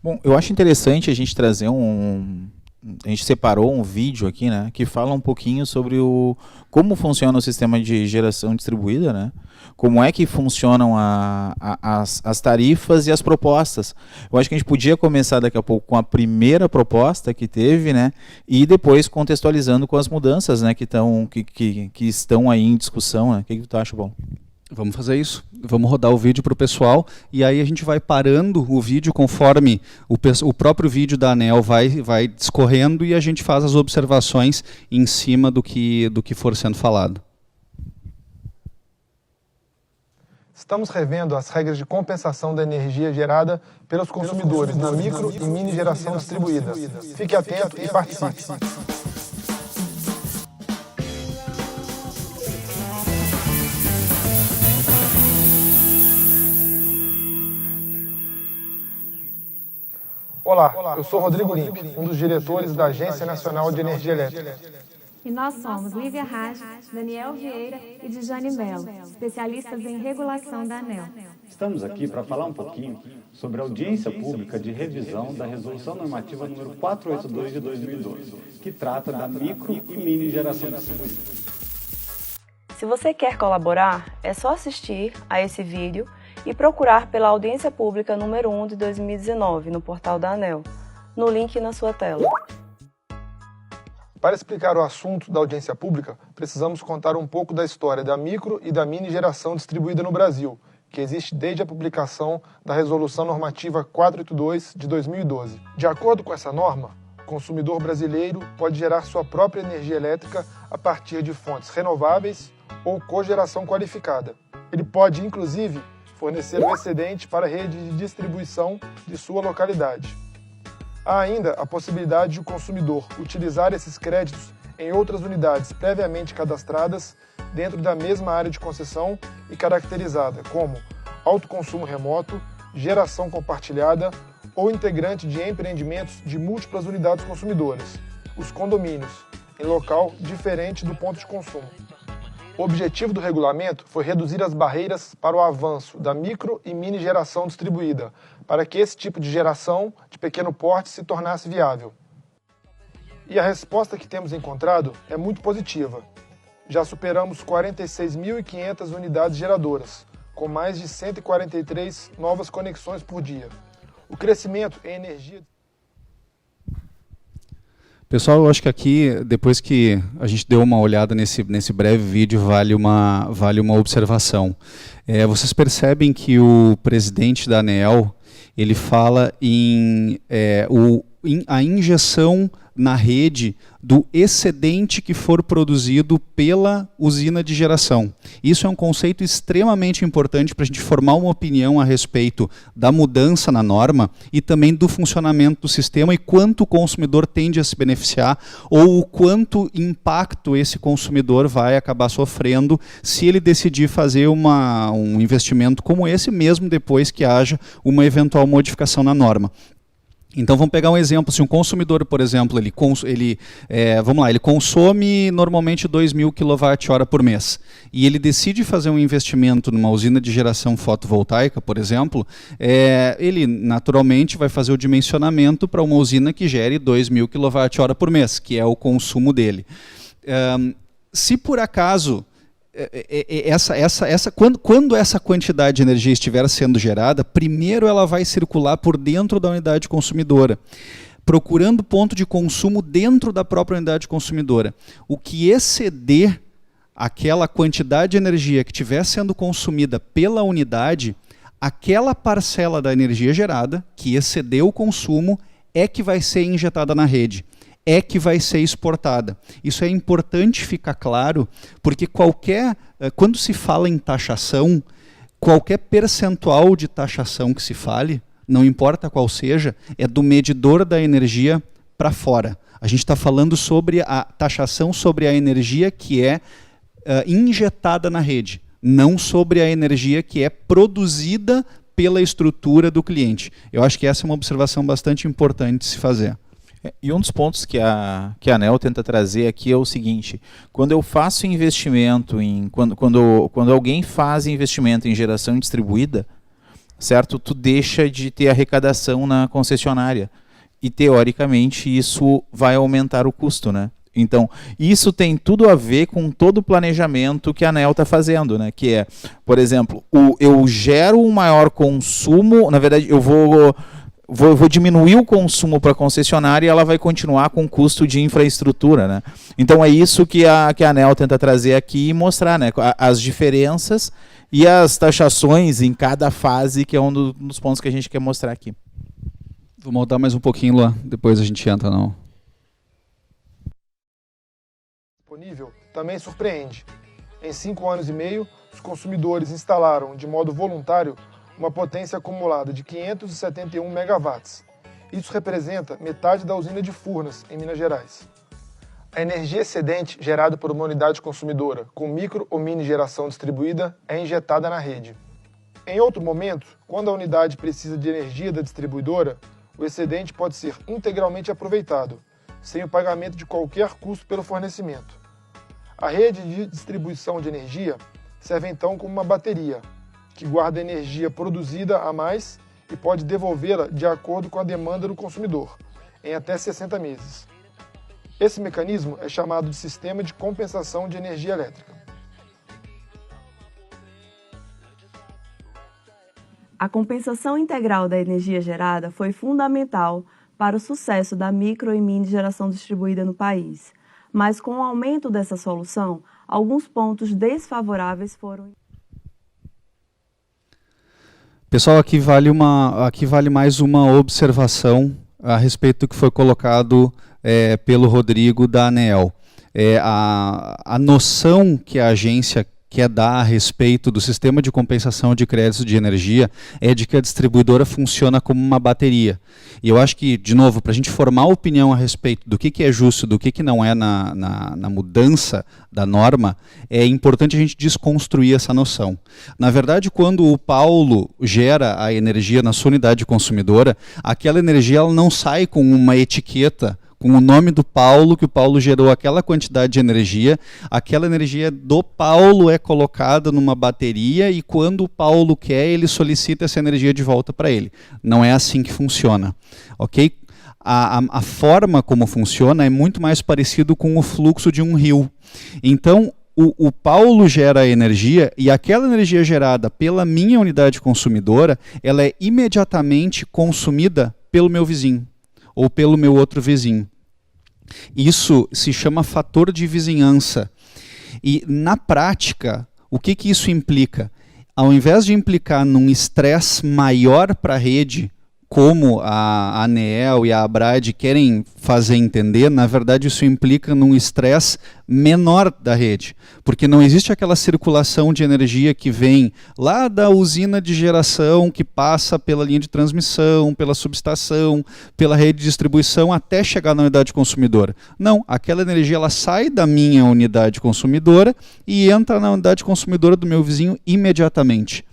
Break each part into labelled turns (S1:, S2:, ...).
S1: Bom, eu acho interessante a gente trazer a gente separou um vídeo aqui, né, que fala um pouquinho sobre como funciona o sistema de geração distribuída, né, como é que funcionam as tarifas e as propostas. Eu acho que a gente podia começar daqui a pouco com a primeira proposta que teve, né, e depois contextualizando com as mudanças, né, que estão aí em discussão, né. O que tu acha, bom?
S2: Vamos fazer isso. Vamos rodar o vídeo para o pessoal e aí a gente vai parando o vídeo conforme o próprio vídeo da ANEEL vai discorrendo e a gente faz as observações em cima do que for sendo falado.
S3: Estamos revendo as regras de compensação da energia gerada pelos consumidores na micro e mini geração distribuída. Fique atento e participe. Olá, eu sou Rodrigo Limpe, um dos diretores da Agência Nacional de Energia Elétrica.
S4: E nós somos Lívia Raj, Daniel Vieira e Dijane Mello, especialistas em regulação da ANEEL.
S5: Estamos aqui para falar um pouquinho sobre a audiência pública de revisão da Resolução Normativa número 482 de 2012, que trata da micro e mini geração distribuída.
S6: Se você quer colaborar, é só assistir a esse vídeo e procurar pela audiência pública número 1 de 2019 no portal da ANEEL, no link na sua tela.
S3: Para explicar o assunto da audiência pública, precisamos contar um pouco da história da micro e da mini geração distribuída no Brasil, que existe desde a publicação da Resolução Normativa 482 de 2012. De acordo com essa norma, o consumidor brasileiro pode gerar sua própria energia elétrica a partir de fontes renováveis ou cogeração qualificada. Ele pode, inclusive, fornecer o excedente para a rede de distribuição de sua localidade. Há ainda a possibilidade de o consumidor utilizar esses créditos em outras unidades previamente cadastradas dentro da mesma área de concessão e caracterizada como autoconsumo remoto, geração compartilhada ou integrante de empreendimentos de múltiplas unidades consumidoras, os condomínios, em local diferente do ponto de consumo. O objetivo do regulamento foi reduzir as barreiras para o avanço da micro e mini geração distribuída, para que esse tipo de geração de pequeno porte se tornasse viável. E a resposta que temos encontrado é muito positiva. Já superamos 46.500 unidades geradoras, com mais de 143 novas conexões por dia. O crescimento em energia...
S2: Pessoal, eu acho que aqui, depois que a gente deu uma olhada nesse breve vídeo, vale uma observação. Vocês percebem que o presidente da ANEEL, ele fala a injeção na rede do excedente que for produzido pela usina de geração. Isso é um conceito extremamente importante para a gente formar uma opinião a respeito da mudança na norma e também do funcionamento do sistema e quanto o consumidor tende a se beneficiar ou o quanto impacto esse consumidor vai acabar sofrendo se ele decidir fazer um investimento como esse, mesmo depois que haja uma eventual modificação na norma. Então vamos pegar um exemplo, se um consumidor, por exemplo, ele consome normalmente 2.000 kWh por mês e ele decide fazer um investimento numa usina de geração fotovoltaica, por exemplo, ele naturalmente vai fazer o dimensionamento para uma usina que gere 2.000 kWh por mês, que é o consumo dele. Se por acaso quando essa quantidade de energia estiver sendo gerada, primeiro ela vai circular por dentro da unidade consumidora, procurando ponto de consumo dentro da própria unidade consumidora. O que exceder aquela quantidade de energia que estiver sendo consumida pela unidade, aquela parcela da energia gerada, que excedeu o consumo, é que vai ser injetada na rede. É que vai ser exportada. Isso é importante ficar claro, porque quando se fala em taxação, qualquer percentual de taxação que se fale, não importa qual seja, é do medidor da energia para fora. A gente está falando sobre a taxação sobre a energia que é injetada na rede, não sobre a energia que é produzida pela estrutura do cliente. Eu acho que essa é uma observação bastante importante de se fazer.
S1: E um dos pontos que a ANEEL tenta trazer aqui é o seguinte: quando eu faço investimento quando alguém faz investimento em geração distribuída, certo? Tu deixa de ter arrecadação na concessionária. E teoricamente isso vai aumentar o custo, né? Então, isso tem tudo a ver com todo o planejamento que a ANEEL está fazendo, né? Que é, por exemplo, eu gero um maior consumo, na verdade, eu vou diminuir o consumo para a concessionária e ela vai continuar com o custo de infraestrutura, né? Então, é isso que a ANEEL tenta trazer aqui e mostrar, né? As diferenças e as taxações em cada fase, que é um dos pontos que a gente quer mostrar aqui.
S2: Vou mudar mais um pouquinho lá, depois a gente entra não.
S3: Disponível também surpreende. Em 5 anos e meio, os consumidores instalaram, de modo voluntário, uma potência acumulada de 571 megawatts. Isso representa metade da usina de Furnas, em Minas Gerais. A energia excedente gerada por uma unidade consumidora com micro ou mini geração distribuída é injetada na rede. Em outro momento, quando a unidade precisa de energia da distribuidora, o excedente pode ser integralmente aproveitado, sem o pagamento de qualquer custo pelo fornecimento. A rede de distribuição de energia serve então como uma bateria, que guarda energia produzida a mais e pode devolvê-la de acordo com a demanda do consumidor, em até 60 meses. Esse mecanismo é chamado de Sistema de Compensação de Energia Elétrica.
S6: A compensação integral da energia gerada foi fundamental para o sucesso da micro e mini geração distribuída no país. Mas com o aumento dessa solução, alguns pontos desfavoráveis foram...
S2: Pessoal, aqui vale mais uma observação a respeito do que foi colocado pelo Rodrigo da ANEEL. A noção que a agência quer dar a respeito do sistema de compensação de créditos de energia é de que a distribuidora funciona como uma bateria. E eu acho que, de novo, para a gente formar opinião a respeito do que é justo, do que não é na mudança da norma, é importante a gente desconstruir essa noção. Na verdade, quando o Paulo gera a energia na sua unidade consumidora, aquela energia ela não sai com uma etiqueta com o nome do Paulo, que o Paulo gerou aquela quantidade de energia, aquela energia do Paulo é colocada numa bateria e quando o Paulo quer, ele solicita essa energia de volta para ele. Não é assim que funciona, ok? A forma como funciona é muito mais parecido com o fluxo de um rio. Então, o Paulo gera a energia e aquela energia gerada pela minha unidade consumidora, ela é imediatamente consumida pelo meu vizinho ou pelo meu outro vizinho. Isso se chama fator de vizinhança. E, na prática, o que isso implica? Ao invés de implicar num estresse maior para a rede, como a ANEEL e a ABRAD querem fazer entender, na verdade isso implica num estresse menor da rede, porque não existe aquela circulação de energia que vem lá da usina de geração, que passa pela linha de transmissão, pela subestação, pela rede de distribuição até chegar na unidade consumidora. Não, aquela energia ela sai da minha unidade consumidora e entra na unidade consumidora do meu vizinho imediatamente.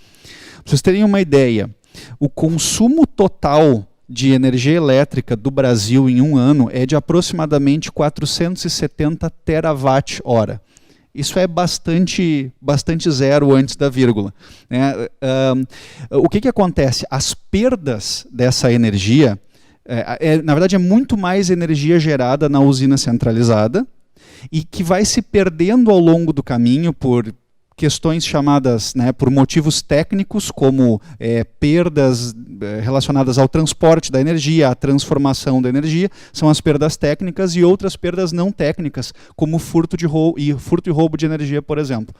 S2: Para vocês terem uma ideia, o consumo total de energia elétrica do Brasil em um ano é de aproximadamente 470 terawatt-hora. Isso é bastante zero antes da vírgula. O que acontece? As perdas dessa energia, na verdade é muito mais energia gerada na usina centralizada e que vai se perdendo ao longo do caminho por questões chamadas, por motivos técnicos, como perdas relacionadas ao transporte da energia, à transformação da energia, são as perdas técnicas, e outras perdas não técnicas, como furto e roubo de energia, por exemplo.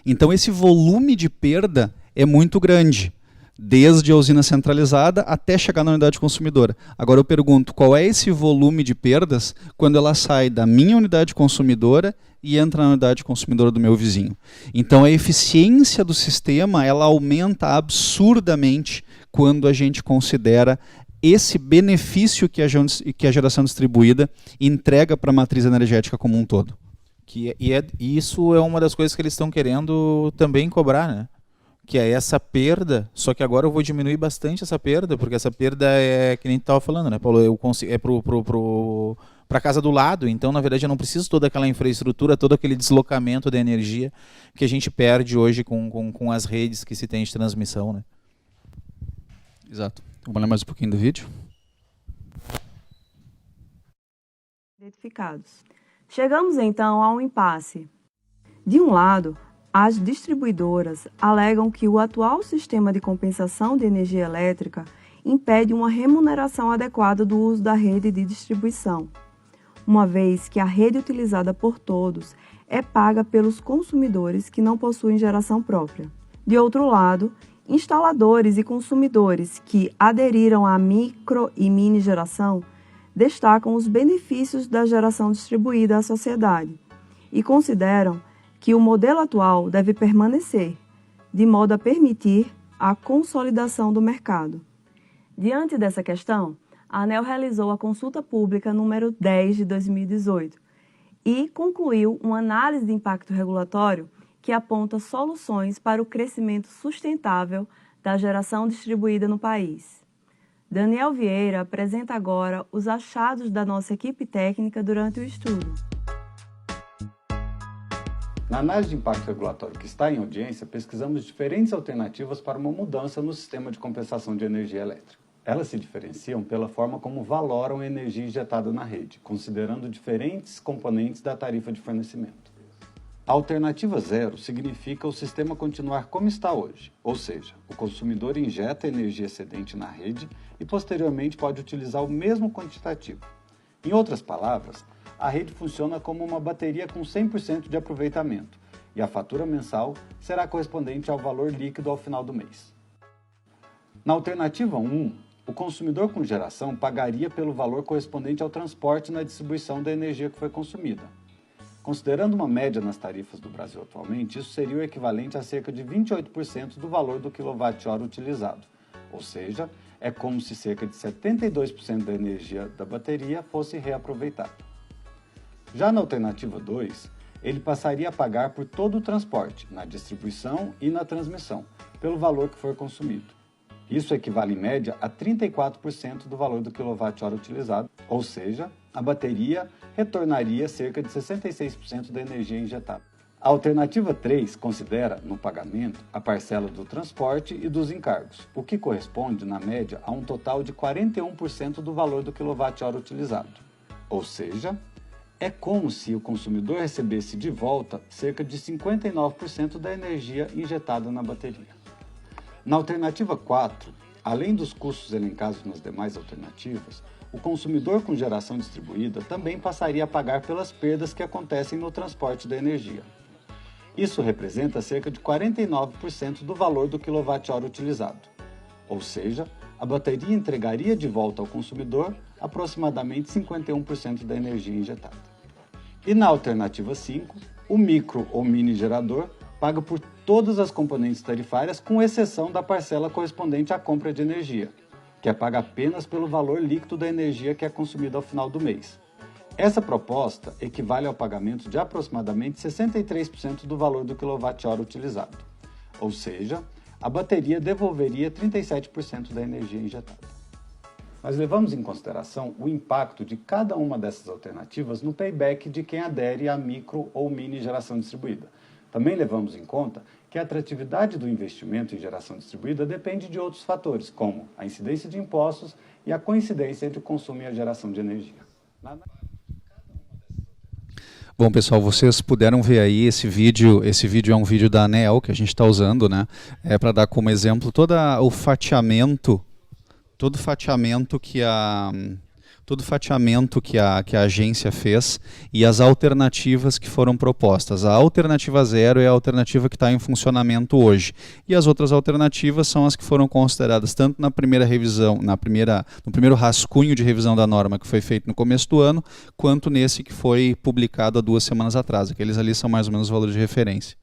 S2: Então esse volume de perda é muito grande, desde a usina centralizada até chegar na unidade consumidora. Agora eu pergunto, qual é esse volume de perdas quando ela sai da minha unidade consumidora e entra na unidade consumidora do meu vizinho? Então a eficiência do sistema ela aumenta absurdamente quando a gente considera esse benefício que a geração distribuída entrega para a matriz energética como um todo.
S1: Isso é uma das coisas que eles estão querendo também cobrar, né? que é essa perda, só que agora eu vou diminuir bastante essa perda, porque essa perda é, que nem tu estava falando, né, Paulo? É para casa do lado, então na verdade eu não preciso toda aquela infraestrutura, todo aquele deslocamento de energia que a gente perde hoje com as redes que se tem de transmissão, né?
S2: Exato. Vamos ler mais um pouquinho do vídeo?
S6: Identificados. Chegamos então a um impasse. De um lado, as distribuidoras alegam que o atual sistema de compensação de energia elétrica impede uma remuneração adequada do uso da rede de distribuição, uma vez que a rede utilizada por todos é paga pelos consumidores que não possuem geração própria. De outro lado, instaladores e consumidores que aderiram à micro e mini geração destacam os benefícios da geração distribuída à sociedade e consideram que o modelo atual deve permanecer, de modo a permitir a consolidação do mercado. Diante dessa questão, a ANEEL realizou a consulta pública número 10 de 2018 e concluiu uma análise de impacto regulatório que aponta soluções para o crescimento sustentável da geração distribuída no país. Daniel Vieira apresenta agora os achados da nossa equipe técnica durante o estudo.
S5: Na análise de impacto regulatório que está em audiência, pesquisamos diferentes alternativas para uma mudança no sistema de compensação de energia elétrica. Elas se diferenciam pela forma como valoram a energia injetada na rede, considerando diferentes componentes da tarifa de fornecimento. A alternativa zero significa o sistema continuar como está hoje, ou seja, o consumidor injeta energia excedente na rede e posteriormente pode utilizar o mesmo quantitativo. Em outras palavras, a rede funciona como uma bateria com 100% de aproveitamento e a fatura mensal será correspondente ao valor líquido ao final do mês. Na alternativa 1, o consumidor com geração pagaria pelo valor correspondente ao transporte na distribuição da energia que foi consumida. Considerando uma média nas tarifas do Brasil atualmente, isso seria o equivalente a cerca de 28% do valor do quilowatt-hora utilizado, ou seja, é como se cerca de 72% da energia da bateria fosse reaproveitada. Já na alternativa 2, ele passaria a pagar por todo o transporte, na distribuição e na transmissão, pelo valor que for consumido. Isso equivale em média a 34% do valor do quilowatt-hora utilizado, ou seja, a bateria retornaria cerca de 66% da energia injetada. A alternativa 3 considera, no pagamento, a parcela do transporte e dos encargos, o que corresponde, na média, a um total de 41% do valor do quilowatt-hora utilizado. Ou seja, é como se o consumidor recebesse de volta cerca de 59% da energia injetada na bateria. Na alternativa 4, além dos custos elencados nas demais alternativas, o consumidor com geração distribuída também passaria a pagar pelas perdas que acontecem no transporte da energia. Isso representa cerca de 49% do valor do quilowatt-hora utilizado. Ou seja, a bateria entregaria de volta ao consumidor aproximadamente 51% da energia injetada. E na alternativa 5, o micro ou mini gerador paga por todas as componentes tarifárias, com exceção da parcela correspondente à compra de energia, que é paga apenas pelo valor líquido da energia que é consumida ao final do mês. Essa proposta equivale ao pagamento de aproximadamente 63% do valor do quilowatt-hora utilizado, ou seja, a bateria devolveria 37% da energia injetada. Nós levamos em consideração o impacto de cada uma dessas alternativas no payback de quem adere à micro ou mini geração distribuída. Também levamos em conta que a atratividade do investimento em geração distribuída depende de outros fatores, como a incidência de impostos e a coincidência entre o consumo e a geração de energia.
S2: Bom, pessoal, vocês puderam ver aí esse vídeo é um vídeo da ANEEL que a gente está usando, né? É para dar como exemplo todo o fatiamento que a agência fez e as alternativas que foram propostas. A alternativa 0 é a alternativa que está em funcionamento hoje. E as outras alternativas são as que foram consideradas tanto na primeira revisão, no primeiro rascunho de revisão da norma que foi feito no começo do ano, quanto nesse que foi publicado há 2 semanas atrás. Aqueles ali são mais ou menos os valores de referência.